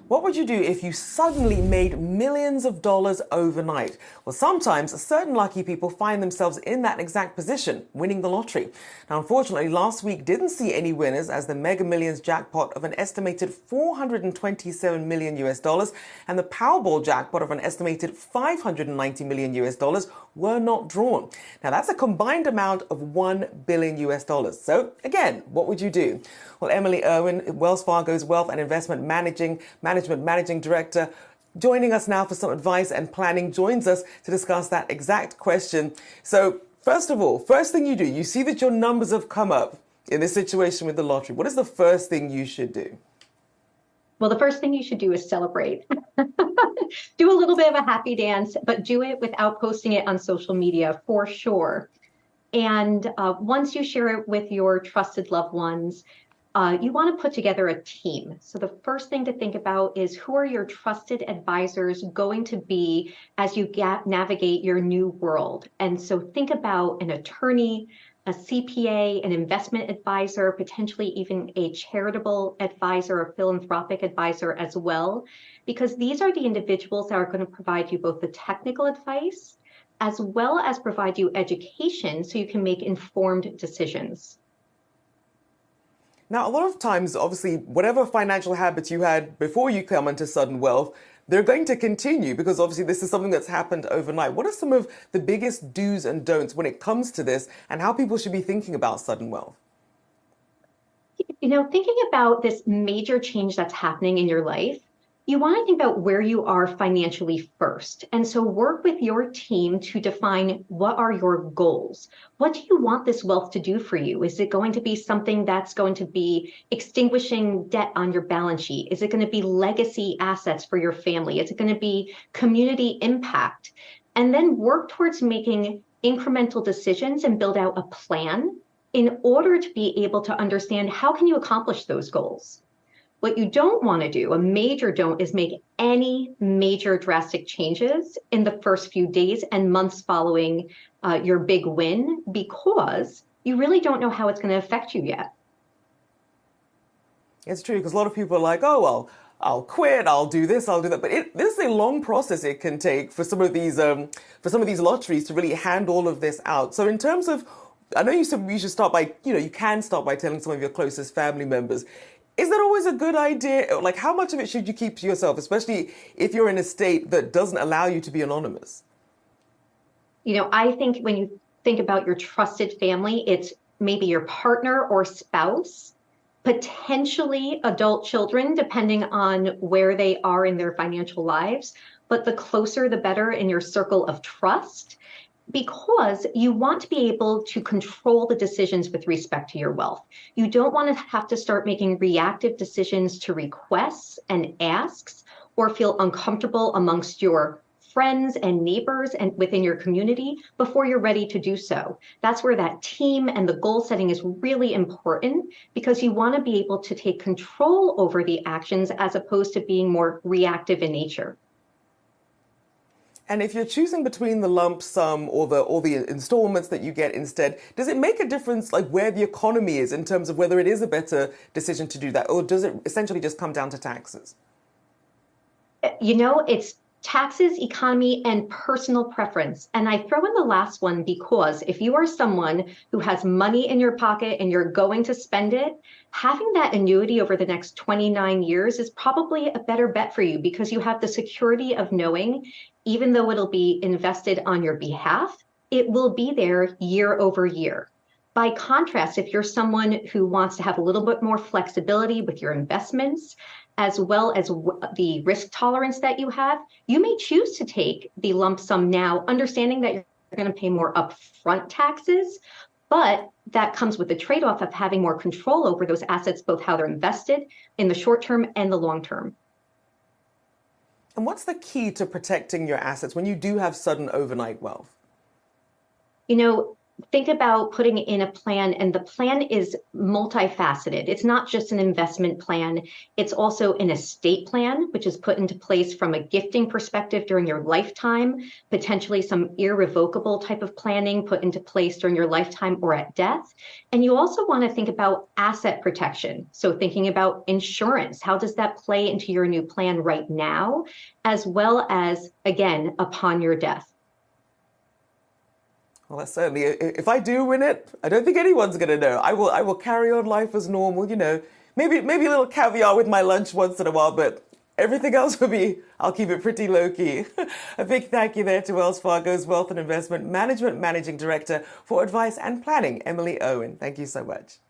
What would you do if you suddenly made millions of dollars overnight? Well, sometimes certain lucky people find themselves in that exact position, winning the lottery. Now, unfortunately, last week didn't see any winners as the Mega Millions jackpot of an estimated 427 million US dollars and the Powerball jackpot of an estimated 590 million US dollars were not drawn. Now, that's a combined amount of 1 billion US dollars. So, again, what would you do? Well, Emily Irwin, Wells Fargo's Wealth and Investment Managing Director, joining us now for some advice and planning, joins us to discuss that exact question. So, first of all, first thing you do, you see that your numbers have come up in this situation with the lottery. What is the first thing you should do? Well, the first thing you should do is celebrate. Do a little bit of a happy dance, but do it without posting it on social media for sure. And once you share it with your trusted loved ones, you want to put together a team. So the first thing to think about is who are your trusted advisors going to be as you navigate your new world. And so think about an attorney, a CPA, an investment advisor, potentially even a charitable advisor or philanthropic advisor as well, because these are the individuals that are going to provide you both the technical advice as well as provide you education so you can make informed decisions. Now, a lot of times, obviously, whatever financial habits you had before you come into sudden wealth, they're going to continue because obviously this is something that's happened overnight. What are some of the biggest do's and don'ts when it comes to this and how people should be thinking about sudden wealth? You know, thinking about this major change that's happening in your life, you want to think about where you are financially first. And so work with your team to define what are your goals. What do you want this wealth to do for you? Is it going to be something that's going to be extinguishing debt on your balance sheet? Is it going to be legacy assets for your family? Is it going to be community impact? And then work towards making incremental decisions and build out a plan in order to be able to understand how can you accomplish those goals. What you don't want to do, a major don't, is make any major drastic changes in the first few days and months following your big win because you really don't know how it's going to affect you yet. It's true because a lot of people are like, oh, well, I'll quit, I'll do this, I'll do that. But this is a long process it can take for some of these lotteries to really hand all of this out. So in terms of, I know you said you should start by, you can start by telling some of your closest family members. Is that always a good idea? Like, how much of it should you keep to yourself, especially if you're in a state that doesn't allow you to be anonymous? You know, I think when you think about your trusted family, it's maybe your partner or spouse, potentially adult children, depending on where they are in their financial lives. But the closer, the better in your circle of trust, because you want to be able to control the decisions with respect to your wealth. You don't want to have to start making reactive decisions to requests and asks or feel uncomfortable amongst your friends and neighbors and within your community before you're ready to do so. That's where that team and the goal setting is really important because you want to be able to take control over the actions as opposed to being more reactive in nature. And if you're choosing between the lump sum or the installments that you get instead, does it make a difference like where the economy is in terms of whether it is a better decision to do that, or does it essentially just come down to taxes? You know, it's taxes, economy, and personal preference. And I throw in the last one because if you are someone who has money in your pocket and you're going to spend it, having that annuity over the next 29 years is probably a better bet for you because you have the security of knowing, even though it'll be invested on your behalf, it will be there year over year. By contrast, if you're someone who wants to have a little bit more flexibility with your investments, as well as the risk tolerance that you have, you may choose to take the lump sum now, understanding that you're going to pay more upfront taxes, but that comes with the trade-off of having more control over those assets, both how they're invested in the short term and the long term. And what's the key to protecting your assets when you do have sudden overnight wealth? You know, think about putting in a plan, and the plan is multifaceted. It's not just an investment plan, it's also an estate plan, which is put into place from a gifting perspective during your lifetime, potentially some irrevocable type of planning put into place during your lifetime or at death. And you also want to think about asset protection. So thinking about insurance, how does that play into your new plan right now, as well as, again, upon your death? Well, that's certainly, if I do win it, I don't think anyone's going to know. I will carry on life as normal, maybe a little caviar with my lunch once in a while, but everything else for me, I'll keep it pretty low key. A big thank you there to Wells Fargo's Wealth and Investment Management Managing Director for advice and planning, Emily Irwin. Thank you so much.